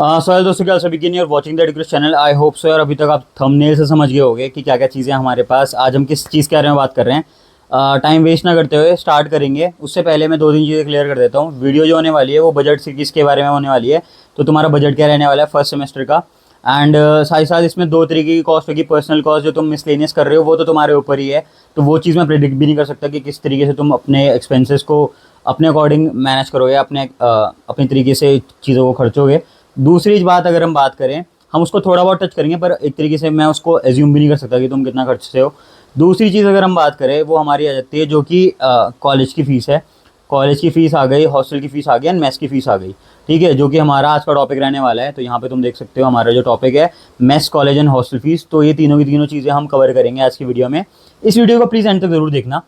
सो दोस्तों, क्या सभी your watching the education channel. I hope so यार अभी तक आप थंबनेल से समझ गए होंगे कि क्या क्या चीज़ें हमारे पास। आज हम किस चीज़ के बारे में बात कर रहे हैं। टाइम वेस्ट ना करते हुए स्टार्ट करेंगे। उससे पहले मैं 2-3 चीज़ें क्लियर कर देता हूँ। वीडियो जो होने वाली है वो बजट से किसके बारे में होने वाली है, तो तुम्हारा बजट क्या रहने वाला है फर्स्ट सेमेस्टर का। एंड साथ ही साथ इसमें दो तरीके की कॉस्ट होगी। पर्सनल कॉस्ट जो तुम मिसलेनियस कर रहे हो वो तो तुम्हारे ऊपर ही है, तो वो चीज़ मैं प्रिडिक्ट भी नहीं कर सकता कि किस तरीके से तुम अपने एक्सपेंसेस को अपने अकॉर्डिंग मैनेज करोगे, अपने तरीके से चीज़ों को खर्चोगे। दूसरी बात अगर हम बात करें, हम उसको थोड़ा बहुत टच करेंगे, पर एक तरीके से मैं उसको एज्यूम भी नहीं कर सकता कि तुम कितना खर्चते हो। दूसरी चीज़ अगर हम बात करें वो हमारी आ जाती है जो कि कॉलेज की फ़ीस है। कॉलेज की फ़ीस आ गई, हॉस्टल की फ़ीस आ गई एंड मेस की फ़ीस आ गई। ठीक है, जो कि हमारा आज का टॉपिक रहने वाला है। तो यहाँ पे तुम देख सकते हो हमारा जो टॉपिक है mess, college and hostel fees. तो ये तीनों की तीनों चीज़ें हम कवर करेंगे आज की वीडियो में। इस वीडियो को प्लीज़ एंड तक ज़रूर देखना।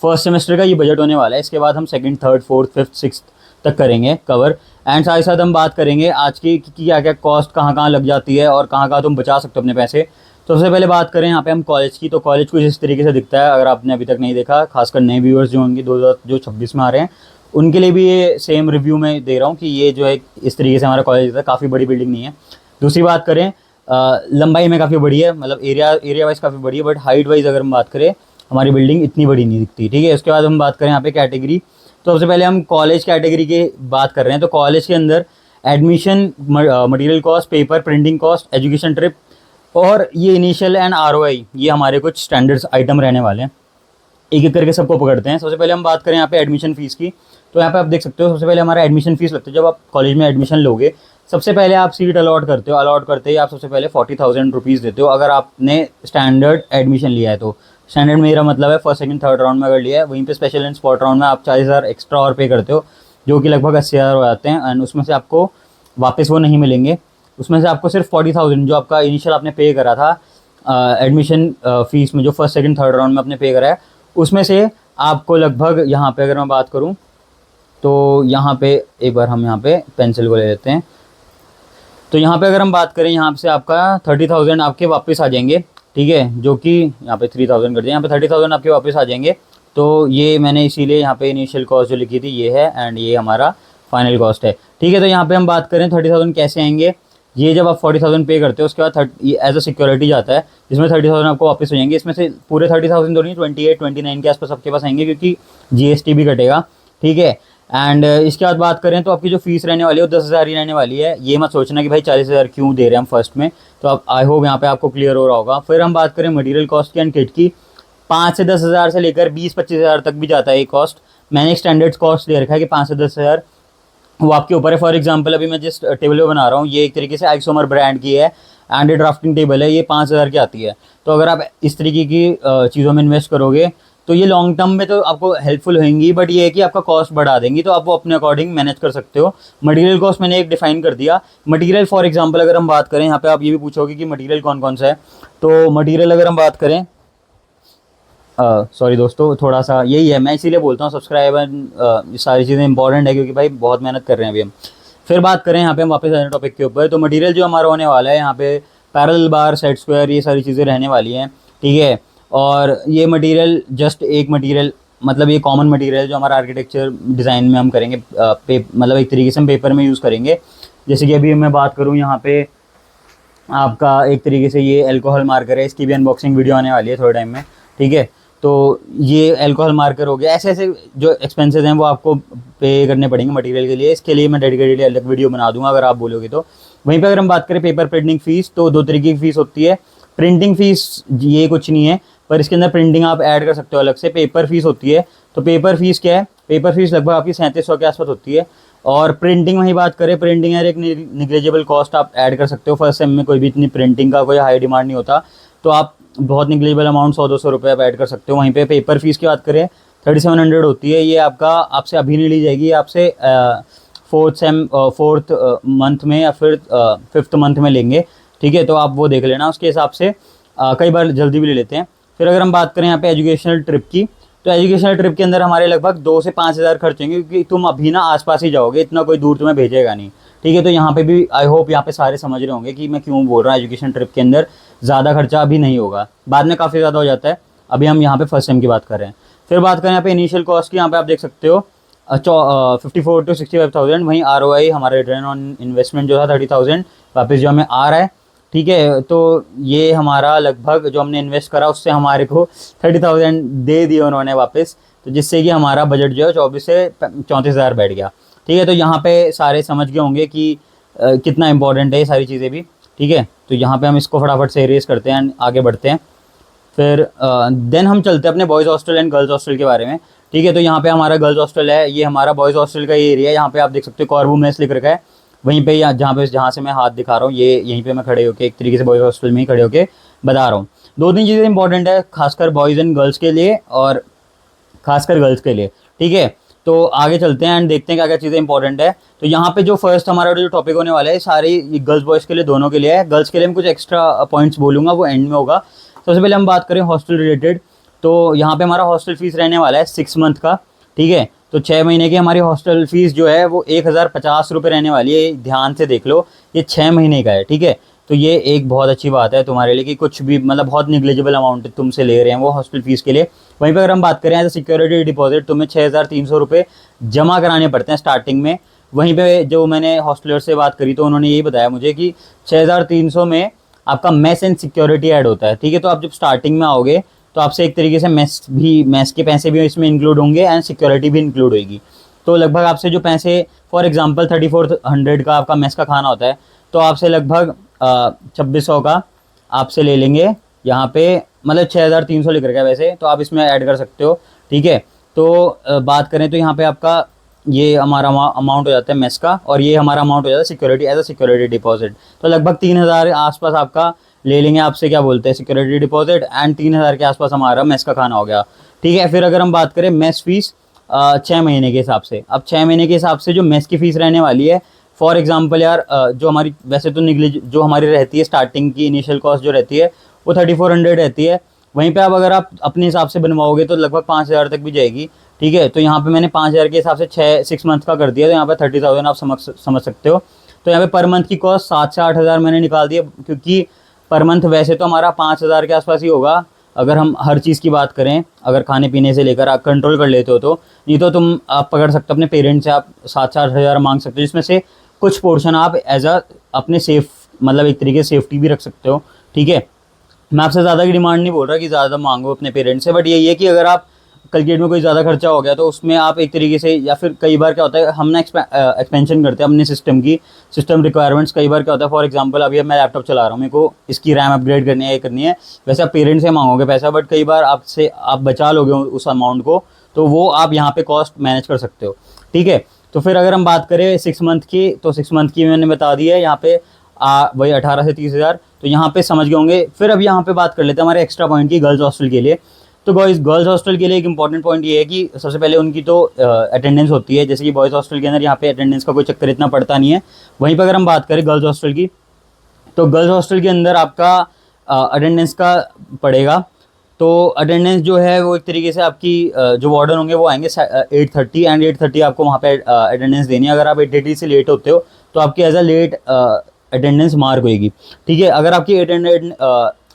फर्स्ट सेमेस्टर का ये बजट होने वाला है। इसके बाद हम second, third, fourth, fifth, sixth तक करेंगे कवर। एंड साथ ही साथ हम बात करेंगे आज की क्या क्या कॉस्ट कहाँ कहाँ लग जाती है और कहाँ कहाँ तुम बचा सकते हो अपने पैसे। तो सबसे पहले बात करें यहाँ पे हम कॉलेज की। तो कॉलेज कुछ इस तरीके से दिखता है, अगर आपने अभी तक नहीं देखा, खासकर नए व्यूअर्स जो होंगे 2026 में आ रहे हैं, उनके लिए भी ये सेम रिव्यू में दे रहा हूँ कि ये जो है इस तरीके से हमारा कॉलेज है। काफ़ी बड़ी बिल्डिंग नहीं है। दूसरी बात करें, लंबाई में काफ़ी बड़ी है, मतलब एरिया वाइज काफ़ी बड़ी है, बट हाइट वाइज अगर हम बात करें हमारी बिल्डिंग इतनी बड़ी नहीं दिखती। ठीक है, उसके बाद हम बात करें यहाँ पे कैटेगरी। तो सबसे पहले हम कॉलेज कैटेगरी की बात कर रहे हैं। तो कॉलेज के अंदर admission, material cost, paper printing cost, education trip और ये इनिशियल एंड आरओआई, ये हमारे कुछ स्टैंडर्ड्स आइटम रहने वाले हैं। एक एक करके सबको पकड़ते हैं। सबसे पहले हम बात करें यहाँ पे एडमिशन फ़ीस की। तो यहाँ पे आप देख सकते हो सबसे पहले हमारा एडमिशन फ़ीस लगता है। जब आप कॉलेज में एडमिशन लोगे, सबसे पहले आप सीट अलॉट करते हो। अलॉट करते ही आप सबसे पहले 40,000 रुपीज़ देते हो, अगर आपने स्टैंडर्ड एडमिशन लिया है तो। स्टैंडर्ड मेरा मतलब है फर्स्ट, सेकंड, थर्ड राउंड में अगर लिया है। वहीं पे स्पेशल एंड स्पॉट राउंड में आप 40,000 एक्स्ट्रा और पे करते हो, जो कि लगभग 80,000 हो जाते हैं। एंड उसमें से आपको वापस वो नहीं मिलेंगे। उसमें से आपको सिर्फ 40,000 जो आपका इनिशियल आपने पे करा था एडमिशन फ़ीस में, जो फर्स्ट, सेकंड, थर्ड राउंड में आपने पे करा है, उसमें से आपको लगभग यहाँ पे अगर मैं बात करूँ तो यहाँ पे एक बार हम यहाँ पे पेंसिल को ले लेते हैं। तो यहाँ पे अगर हम बात करें, यहाँ से आपका 30,000 आपके वापस आ जाएंगे। ठीक है, जो कि यहाँ पे 3,000 कर दिया, यहाँ पे 30,000 आपके वापस आ जाएंगे। तो ये मैंने इसीलिए यहाँ पे इनिशियल कॉस्ट जो लिखी थी ये है, एंड ये हमारा फाइनल कॉस्ट है। ठीक है, तो यहाँ पे हम बात करें 30,000 कैसे आएंगे। ये जब आप 40,000 पे करते हो उसके बाद ये एज अ सिक्योरिटी जाता है, जिसमें 30,000 आपको वापस हो जाएंगे। इसमें से पूरे 30,000 तो नहीं, 28-29 के आसपास आपके पास आएंगे, क्योंकि जीएसटी भी कटेगा। ठीक है, एंड इसके बाद बात करें तो आपकी जो फीस रहने वाली है वो 10,000 ही रहने वाली है। ये मत सोचना कि भाई 40,000 क्यों दे रहे हैं हम फर्स्ट में। तो आप, आई होप यहाँ पे आपको क्लियर हो रहा होगा। फिर हम बात करें मटेरियल कॉस्ट की एंड किट की। 5 से 10,000 से लेकर 20-25,000 तक भी जाता है ये कॉस्ट। मैंने एक स्टैंडर्ड कॉस्ट दे रखा है कि 5 से 10,000, वो आपके ऊपर है। फॉर एग्जांपल अभी मैं जिस टेबल पे बना रहा हूँ, ये एक तरीके से आइसोमर ब्रांड की है एंड ड्राफ्टिंग टेबल है। ये 5,000 की आती है। तो अगर आप इस तरीके की चीज़ों में इन्वेस्ट करोगे तो ये लॉन्ग टर्म में तो आपको हेल्पफुल होंगी, बट ये है कि आपका कॉस्ट बढ़ा देंगी, तो आप वो अपने अकॉर्डिंग मैनेज कर सकते हो। मटेरियल कॉस्ट मैंने एक डिफाइन कर दिया। मटेरियल फॉर एग्जांपल अगर हम बात करें, यहाँ पे आप ये भी पूछोगे कि मटेरियल कौन कौन सा है। तो मटेरियल अगर हम बात करें, सॉरी दोस्तों, थोड़ा सा यही है, मैं इसीलिए बोलता हूँ सब्सक्राइब ये सारी चीज़ें इंपॉर्टेंट है, क्योंकि भाई बहुत मेहनत कर रहे हैं अभी हम। फिर बात करें यहाँ पे हम वापस आए टॉपिक के ऊपर। तो मटेरियल जो हमारा होने वाला है यहाँ पे पैरेलल बार, सेट स्क्वायर, ये सारी चीज़ें रहने वाली हैं। ठीक है, और ये मटेरियल जस्ट एक मटेरियल, मतलब ये कॉमन मटेरियल जो हमारा आर्किटेक्चर डिज़ाइन में हम करेंगे, मतलब एक तरीके से हम पेपर में यूज़ करेंगे। जैसे कि अभी मैं बात करूँ यहाँ पे आपका एक तरीके से ये अल्कोहल मार्कर है, इसकी भी अनबॉक्सिंग वीडियो आने वाली है थोड़े टाइम में। ठीक है, तो ये अल्कोहल मार्कर हो गया। ऐसे ऐसे जो एक्सपेंसेस हैं वो आपको पे करने पड़ेंगे मटेरियल के लिए। इसके लिए मैं डेडिकेटेडली अलग वीडियो बना दूंगा अगर आप बोलोगे तो। वहीं पे अगर हम बात करें पेपर प्रिंटिंग फ़ीस, तो दो तरीके की फ़ीस होती है। प्रिंटिंग फ़ीस ये कुछ नहीं है, पर इसके अंदर प्रिंटिंग आप ऐड कर सकते हो अलग से। पेपर फीस होती है। तो पेपर फीस क्या है, पेपर फीस लगभग आपकी 3700 के आसपास होती है। और प्रिंटिंग वहीं बात करें, प्रिंटिंग यार एक निग्लेजेबल कॉस्ट आप ऐड कर सकते हो। फर्स्ट सेम में कोई भी इतनी प्रिंटिंग का कोई हाई डिमांड नहीं होता, तो आप बहुत निग्लेजेबल अमाउंट 100-200 रुपये आप ऐड कर सकते हो। वहीं पे पेपर फीस की बात करें 3700 होती है। ये आपका आपसे अभी नहीं ली जाएगी, आपसे फोर्थ मंथ में या फिर फिफ्थ मंथ में लेंगे। ठीक है, तो आप वो देख लेना, उसके हिसाब से कई बार जल्दी भी ले लेते हैं। फिर अगर हम बात करें यहाँ पे एजुकेशनल ट्रिप की, तो एजुकेशनल ट्रिप के अंदर हमारे लगभग 2 से 5,000 खर्च होंगे, क्योंकि तुम अभी ना आसपास ही जाओगे, इतना कोई दूर तुम्हें भेजेगा नहीं। ठीक है, तो यहाँ पे भी आई होप यहाँ पे सारे समझ रहे होंगे कि मैं क्यों बोल रहा हूँ एजुकेशन ट्रिप के अंदर ज़्यादा खर्चा अभी नहीं होगा, बाद में काफ़ी ज़्यादा हो जाता है। अभी हम यहाँ पे फर्स्ट सेम की बात कर रहे हैं। फिर बात करें यहाँ पे इनिशियल कॉस्ट की, यहाँ पे आप देख सकते हो 54 to 65,000। वहीं ROI हमारा रिटर्न ऑन इन्वेस्टमेंट जो था 30,000 वापस जो हमें आ रहा है। ठीक है, तो ये हमारा लगभग जो हमने इन्वेस्ट करा उससे हमारे को 30,000 दे दिए उन्होंने वापस, तो जिससे कि हमारा बजट जो है 24 से 34,000 बैठ गया। ठीक है, तो यहाँ पे सारे समझ गए होंगे कि कितना इंपॉर्टेंट है ये सारी चीज़ें भी। ठीक है, तो यहाँ पे हम इसको फटाफट से इरेज करते हैं, आगे बढ़ते हैं। फिर देन हम चलते हैं अपने boys hostel and girls hostel के बारे में। ठीक है, तो यहाँ पे हमारा गर्ल्स हॉस्टल है, ये हमारा बॉयज़ हॉस्टल का ये एरिया है। यहाँ पे आप देख सकते हो कॉर्बू मेस लिख रखा है, वहीं पे जहाँ से मैं हाथ दिखा रहा हूँ, ये यहीं पे मैं खड़े होकर एक तरीके से बॉयज़ हॉस्टल में ही खड़े होकर बता रहा हूँ। दो तीन चीज़ें इंपॉर्टेंट है खासकर बॉयज़ एंड गर्ल्स के लिए, और खासकर गर्ल्स के लिए। ठीक है, तो आगे चलते हैं एंड देखते हैं क्या क्या चीज़ें इंपॉर्टेंट है। तो यहाँ पे जो फर्स्ट हमारा जो टॉपिक होने वाला है सारे गर्ल्स बॉयज़ के लिए दोनों के लिए है। गर्ल्स के लिए मैं कुछ एक्स्ट्रा पॉइंट्स बोलूँगा, वो एंड में होगा। सबसे पहले हम बात करें हॉस्टल रिलेटेड, तो यहाँ पे हमारा हॉस्टल फीस रहने वाला है 6 मंथ का। ठीक है, तो 6 महीने की हमारी हॉस्टल फीस जो है वो 1,050 रुपये रहने वाली है। ध्यान से देख लो, ये 6 महीने का है। ठीक है, तो ये एक बहुत अच्छी बात है तुम्हारे लिए कि कुछ भी मतलब बहुत निग्लिजिबल अमाउंट तुमसे ले रहे हैं वो हॉस्टल फीस के लिए। वहीं पर अगर हम बात करें एज ए सिक्योरिटी डिपॉजिट, तुम्हें 6,300 रुपये जमा कराने पड़ते हैं स्टार्टिंग में। वहीं पे जो मैंने हॉस्टलर से बात करी तो उन्होंने यही बताया मुझे कि 6,300 में आपका मेस एंड सिक्योरिटी ऐड होता है। ठीक है, तो आप जब स्टार्टिंग में आओगे तो आपसे एक तरीके से मेस के पैसे भी इसमें इंक्लूड होंगे एंड सिक्योरिटी भी इंक्लूड होगी। तो लगभग आपसे जो पैसे फॉर एग्जांपल 3,400 का आपका मेस का खाना होता है, तो आपसे लगभग 2,600 का आपसे ले लेंगे यहाँ पे, मतलब 6,300 लिख रखा है वैसे, तो आप इसमें ऐड कर सकते हो। ठीक है, तो बात करें तो यहाँ पे आपका ये हमारा अमाउंट हो जाता है मेस का, और ये हमारा अमाउंट हो जाता है security as a security deposit. तो लगभग 3,000 आसपास आपका ले लेंगे आपसे, क्या बोलते हैं, सिक्योरिटी डिपॉजिट, एंड 3,000 के आसपास हमारा मेस का खाना हो गया। ठीक है, फिर अगर हम बात करें मेस फीस 6 महीने के हिसाब से, अब 6 महीने के हिसाब से जो मेस की फ़ीस रहने वाली है, फॉर एग्जांपल यार जो हमारी वैसे तो जो हमारी रहती है स्टार्टिंग की इनिशियल कॉस्ट जो रहती है वो 3,400 रहती है। वहीं पे अब अगर आप अपने हिसाब से बनवाओगे तो लगभग 5,000 तक भी जाएगी। ठीक है, तो यहाँ पे मैंने 5,000 के हिसाब से 6 मंथ का कर दिया, तो यहाँ पे 30,000 आप समझ सकते हो। तो यहाँ पे पर मंथ की कॉस्ट 7 से 8,000 मैंने निकाल दिया, क्योंकि पर मंथ वैसे तो हमारा 5,000 के आसपास ही होगा अगर हम हर चीज़ की बात करें, अगर खाने पीने से लेकर आप कंट्रोल कर लेते हो तो। नहीं तो आप पकड़ सकते हो अपने पेरेंट्स से, आप 7 से 8,000 मांग सकते हो, जिसमें से कुछ पोर्शन आप एज अ अपने सेफ मतलब एक तरीके से सेफ्टी भी रख सकते हो। ठीक है, मैं आपसे ज़्यादा की डिमांड नहीं बोल रहा कि ज़्यादा मांगो अपने पेरेंट्स से, बट यही है कि अगर आप कल की डेट में कोई ज़्यादा खर्चा हो गया तो उसमें आप एक तरीके से, या फिर कई बार क्या होता है हम ना एक्सपेंशन करते हैं अपने सिस्टम रिक्वायरमेंट्स। कई बार क्या होता है, फॉर एग्जांपल अभी अब मैं लैपटॉप चला रहा हूँ, मेरे को इसकी रैम अपग्रेड करनी है, ये करनी है, वैसे आप पेरेंट्स से मांगोगे पैसा, बट कई बार आपसे आप बचा लोगे उस अमाउंट को, तो वो आप यहाँ पे कॉस्ट मैनेज कर सकते हो। ठीक है, तो फिर अगर हम बात करें 6 मंथ की, तो 6 मंथ की मैंने बता दी है यहाँ पे वही 18 से 30,000, तो यहाँ पे समझ गए होंगे। फिर अब यहाँ पे बात कर लेते हैं हमारे एक्स्ट्रा पॉइंट की गर्ल्स हॉस्टल के लिए। तो गर्ल्स हॉस्टल के लिए एक इंपॉर्टेंट पॉइंट ये है कि सबसे पहले उनकी तो अटेंडेंस होती है, जैसे कि बॉयज़ हॉस्टल के अंदर यहाँ पे अटेंडेंस का कोई चक्कर इतना पड़ता नहीं है। वहीं पर अगर हम बात करें गर्ल्स हॉस्टल की, तो गर्ल्स हॉस्टल के अंदर आपका अटेंडेंस का पड़ेगा। तो अटेंडेंस जो है वो एक तरीके से आपकी जो वार्डन होंगे वो आएंगे 8:30, एंड 8:30 आपको वहाँ पे अटेंडेंस देनी है। अगर आप 8:30 से लेट होते हो तो आपकी as a late attendance mark होएगी। ठीक है, अगर आपकी अटेंडेंस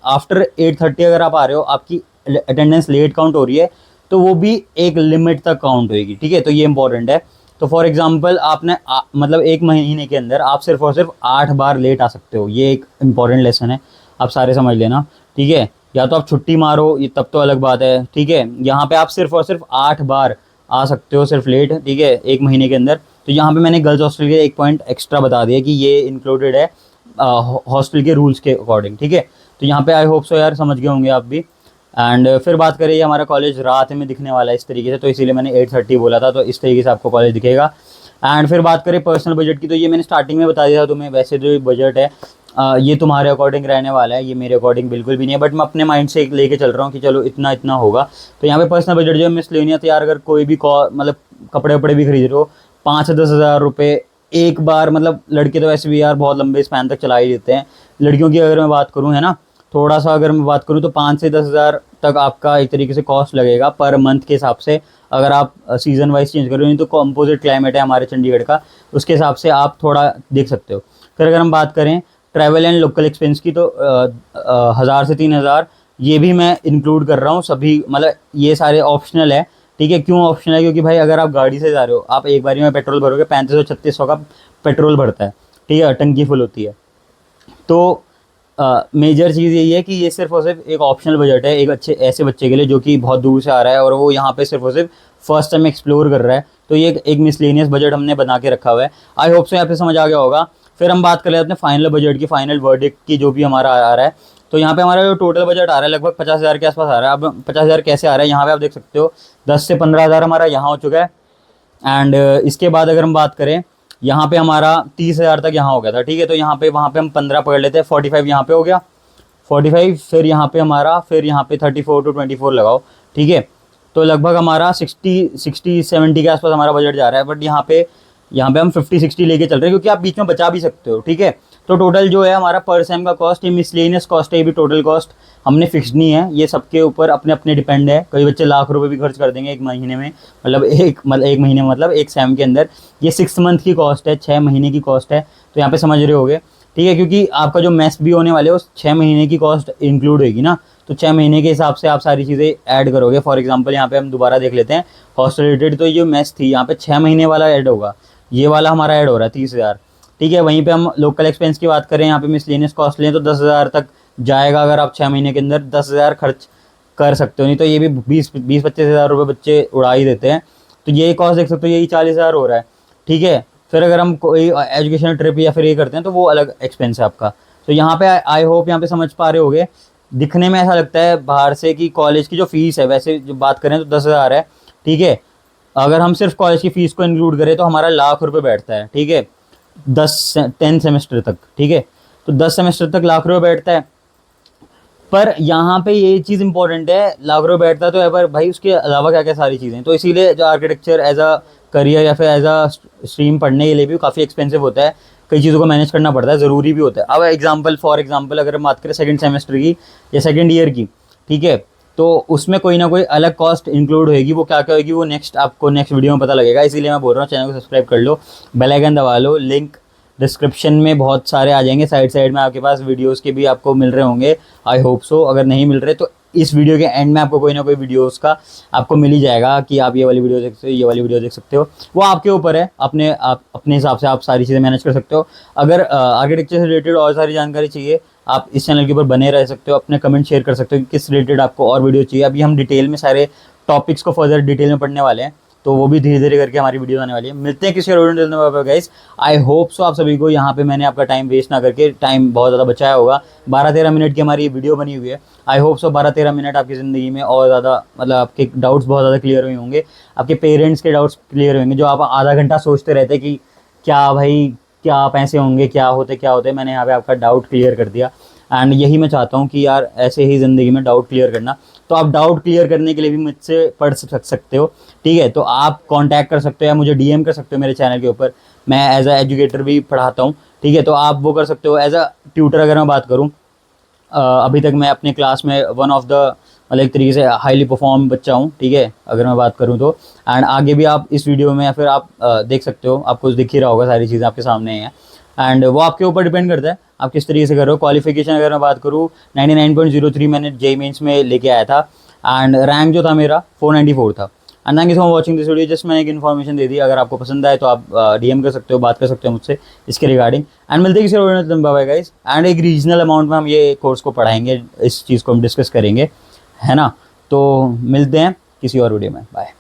आफ्टर 8:30 अगर आप आ रहे हो, आपकी अटेंडेंस लेट काउंट हो रही है, तो वो भी एक लिमिट तक काउंट होएगी। ठीक है, तो ये इंपॉर्टेंट है। तो फॉर एग्जांपल आपने मतलब एक महीने के अंदर आप सिर्फ और सिर्फ 8 बार लेट आ सकते हो, ये एक इंपॉर्टेंट लेसन है, आप सारे समझ लेना। ठीक है, या तो आप छुट्टी मारो ये तब तो अलग बात है। ठीक है, यहाँ पे आप सिर्फ और सिर्फ 8 बार आ सकते हो सिर्फ लेट। ठीक है, एक महीने के अंदर। तो यहाँ पे मैंने गर्ल्स हॉस्टल के एक पॉइंट एक्स्ट्रा बता दिया कि ये इंक्लूडेड है हॉस्टल के रूल्स के अकॉर्डिंग। ठीक है, तो यहाँ पे आई होप सो यार समझ गए होंगे आप भी। एंड फिर बात करें, ये हमारा कॉलेज रात में दिखने वाला है इस तरीके से, तो इसीलिए मैंने 8:30 बोला था, तो इस तरीके से आपको कॉलेज दिखेगा। एंड फिर बात करें पर्सनल बजट की, तो ये मैंने स्टार्टिंग में बता दिया था तुम्हें। वैसे जो बजट है ये तुम्हारे अकॉर्डिंग रहने वाला है, ये मेरे अकॉर्डिंग बिल्कुल भी नहीं है, बट मैं अपने माइंड से लेके चल रहा हूँ कि चलो इतना इतना होगा। तो यहाँ पे पर्सनल बजट जो है मिसलेनियस यार, अगर कोई भी मतलब कपड़े वपड़े भी खरीद रहे हो 5 से 10,000 रुपये एक बार, मतलब लड़के तो वैसे भी यार बहुत लंबे स्पैन तक चला ही देते हैं। लड़कियों की अगर मैं बात करूँ, है ना, थोड़ा सा अगर मैं बात करूँ तो 5 से 10,000 तक आपका एक तरीके से कॉस्ट लगेगा पर मंथ के हिसाब से। अगर आप सीज़न वाइज चेंज करो, नहीं तो कॉम्पोजिट क्लाइमेट है हमारे चंडीगढ़ का, उसके हिसाब से आप थोड़ा देख सकते हो। फिर अगर हम बात करें ट्रैवल एंड लोकल एक्सपेंस की, तो 1,000 से 3,000 ये भी मैं इंक्लूड कर रहा हूँ सभी, मतलब ये सारे ऑप्शनल है। ठीक है। क्यों ऑप्शनल है? क्योंकि भाई अगर आप गाड़ी से जा रहे हो, आप एक बारी में पेट्रोल भरोगे 3500-3600 का पेट्रोल भरता है, ठीक है, टंकी फुल होती है। तो मेजर चीज़ यही है कि ये सिर्फ और सिर्फ एक ऑप्शनल बजट है एक अच्छे ऐसे बच्चे के लिए जो कि बहुत दूर से आ रहा है और वो यहाँ पे सिर्फ और सिर्फ फर्स्ट टाइम एक्सप्लोर कर रहा है। तो ये एक मिसलेनियस बजट हमने बना के रखा हुआ है। आई होप सो यहाँ पे समझ आ गया होगा। फिर हम बात कर लेते हैं फाइनल बजट की, फाइनल वर्डिक्ट की, जो भी हमारा आ रहा है। तो यहाँ पे हमारा जो टोटल बजट आ रहा है लगभग 50,000 के आसपास आ रहा है। अब 50,000 कैसे आ रहा है, यहाँ पे आप देख सकते हो 10 से 15,000 हमारा यहाँ हो चुका है। एंड इसके बाद अगर हम बात करें, यहाँ पे हमारा 30,000 तक यहाँ हो गया था, ठीक है। तो यहाँ पे वहाँ पे हम 15 पकड़ लेते हैं, 45 यहाँ पे हो गया, 45, फिर यहाँ पे हमारा, फिर यहाँ पे 34 to 24 लगाओ, ठीक है। तो लगभग हमारा 60-70 के आसपास हमारा बजट जा रहा है। बट यहाँ पे हम 50-60 लेके चल रहे हैं क्योंकि आप बीच में बचा भी सकते हो, ठीक है। तो टोटल जो है हमारा पर सेम का कॉस्ट, ये मिसलेनियस कॉस्ट है, ये भी टोटल कॉस्ट हमने फिक्स नहीं है, ये सबके ऊपर अपने अपने डिपेंड है। कई बच्चे लाख रुपए भी खर्च कर देंगे एक महीने में, मतलब एक महीने मतलब एक सेम के अंदर। ये 6 मंथ की कॉस्ट है, 6 महीने की कॉस्ट है, तो यहाँ पे समझ रहे होगे, ठीक है। क्योंकि आपका जो मेस भी होने वाले है उस 6 महीने की कॉस्ट इंक्लूड होगी ना, तो 6 महीने के हिसाब से आप सारी चीज़ें ऐड करोगे। फॉर एग्जांपल यहाँ पे हम दोबारा देख लेते हैं हॉस्टल रिलेटेड, तो ये मेस थी, यहाँ पे 6 महीने वाला ऐड होगा, ये वाला हमारा ऐड हो रहा है 30,000, ठीक है। वहीं पे हम लोकल एक्सपेंस की बात करें, यहाँ पे मिसलेनियस कॉस्ट लें तो 10,000 तक जाएगा। अगर आप 6 महीने के अंदर 10,000 खर्च कर सकते हो, नहीं तो ये भी 20-25 हज़ार रुपये बच्चे उड़ा ही देते हैं। तो ये कॉस्ट देख सकते हो, यही 40,000 हो रहा है, ठीक है। फिर अगर हम कोई एजुकेशनल ट्रिप या फिर ये करते हैं तो वो अलग एक्सपेंस है आपका। तो यहाँ पे आई होप यहाँ पे समझ पा रहे होगे। दिखने में ऐसा लगता है बाहर से कि कॉलेज की जो फीस है, वैसे जो बात करें तो 10,000 है, ठीक है। अगर हम सिर्फ कॉलेज की फ़ीस को इंक्लूड करें तो हमारा लाख रुपए बैठता है, ठीक है, 10 सेमेस्टर तक, ठीक है। तो 10 सेमेस्टर तक लाख रुपए बैठता है। पर यहाँ पे ये चीज़ इंपॉर्टेंट है, लाख रुपए बैठता है तो है, पर भाई उसके अलावा क्या क्या सारी चीज़ें। तो इसीलिए जो आर्किटेक्चर एज अ करियर या फिर एज अ स्ट्रीम पढ़ने के लिए भी काफ़ी एक्सपेंसिव होता है, कई चीज़ों को मैनेज करना पड़ता है, ज़रूरी भी होता है। अब फॉर एग्जांपल अगर हम बात करें सेकंड सेमेस्टर की या सेकंड ईयर की, ठीक है, तो उसमें कोई ना कोई अलग कॉस्ट इंक्लूड होगी। वो क्या क्या होगी वो आपको नेक्स्ट वीडियो में पता लगेगा। इसीलिए मैं बोल रहा हूँ चैनल को सब्सक्राइब कर लो, बेल आइकन दबा लो, लिंक डिस्क्रिप्शन में बहुत सारे आ जाएंगे, साइड में आपके पास वीडियोस के भी आपको मिल रहे होंगे। I hope so. अगर नहीं मिल रहे तो इस वीडियो के एंड में आपको कोई ना कोई वीडियोस का आपको मिल ही जाएगा कि आप ये वाली वीडियो देख सकते हो, ये वाली वीडियो देख सकते हो। वो आपके ऊपर है, अपने हिसाब से आप सारी चीज़ें मैनेज कर सकते हो। अगर आर्किटेक्चर से रिलेटेड और सारी जानकारी चाहिए, आप इस चैनल के ऊपर बने रह सकते हो, अपने कमेंट शेयर कर सकते हो कि किस रिलेटेड आपको और वीडियो चाहिए। अभी हम डिटेल में सारे टॉपिक्स को फर्दर डिटेल में पढ़ने वाले हैं, तो वो भी धीरे धीरे करके हमारी वीडियो आने वाली है। मिलते हैं किसी और वीडियो में गाइस। आई होप सो आप सभी को यहाँ पे मैंने आपका टाइम वेस्ट ना करके, टाइम बहुत ज़्यादा बचाया होगा, 12-13 मिनट की हमारी वीडियो बनी हुई है। आई होप सो 12-13 मिनट आपकी ज़िंदगी में और ज़्यादा, मतलब आपके डाउट्स बहुत ज़्यादा क्लियर हुए होंगे, आपके पेरेंट्स के डाउट्स क्लियर होंगे, जो आप आधा घंटा सोचते रहते कि क्या भाई क्या पैसे होंगे, क्या होते, मैंने यहाँ पे आपका डाउट क्लियर कर दिया। एंड यही मैं चाहता हूँ कि यार ऐसे ही ज़िंदगी में डाउट क्लियर करना। तो आप डाउट क्लियर करने के लिए भी मुझसे पढ़ सकते हो, ठीक है। तो आप कांटेक्ट कर सकते हो या मुझे डीएम कर सकते हो मेरे चैनल के ऊपर। मैं एज अ एजुकेटर भी पढ़ाता हूँ, ठीक है। तो आप वो कर सकते हो। एज अ ट्यूटर अगर मैं बात करूँ, अभी तक मैं अपने क्लास में वन ऑफ द, मतलब एक तरीके से हाईली परफॉर्म बच्चा हूँ, ठीक है, अगर मैं बात करूँ तो। एंड आगे भी आप इस वीडियो में या फिर आप देख सकते हो, आपको दिख ही रहा होगा, सारी चीज़ें आपके सामने हैं। एंड वो आपके ऊपर डिपेंड करता है आप किस तरीके से कर रहे हो। क्वालिफिकेशन अगर मैं बात करूँ, 99.03 मैंने जेईई मेंस में लेके आया था। एंड रैंक जो था मेरा 494 था। And thank you so much watching this video. Just मैंने एक इन्फॉर्मेशन दे दी। अगर आपको पसंद आए तो आप डीएम कर सकते हो, बात कर सकते हो मुझसे इसके रिगार्डिंग। एंड मिलते हैं किसी और वीडियो में। Bye bye guys. एंड एक रीजनल अमाउंट में हम ये कोर्स को पढ़ाएंगे, इस चीज़ को हम डिस्कस करेंगे, है ना। तो मिलते हैं किसी और वीडियो में। बाय।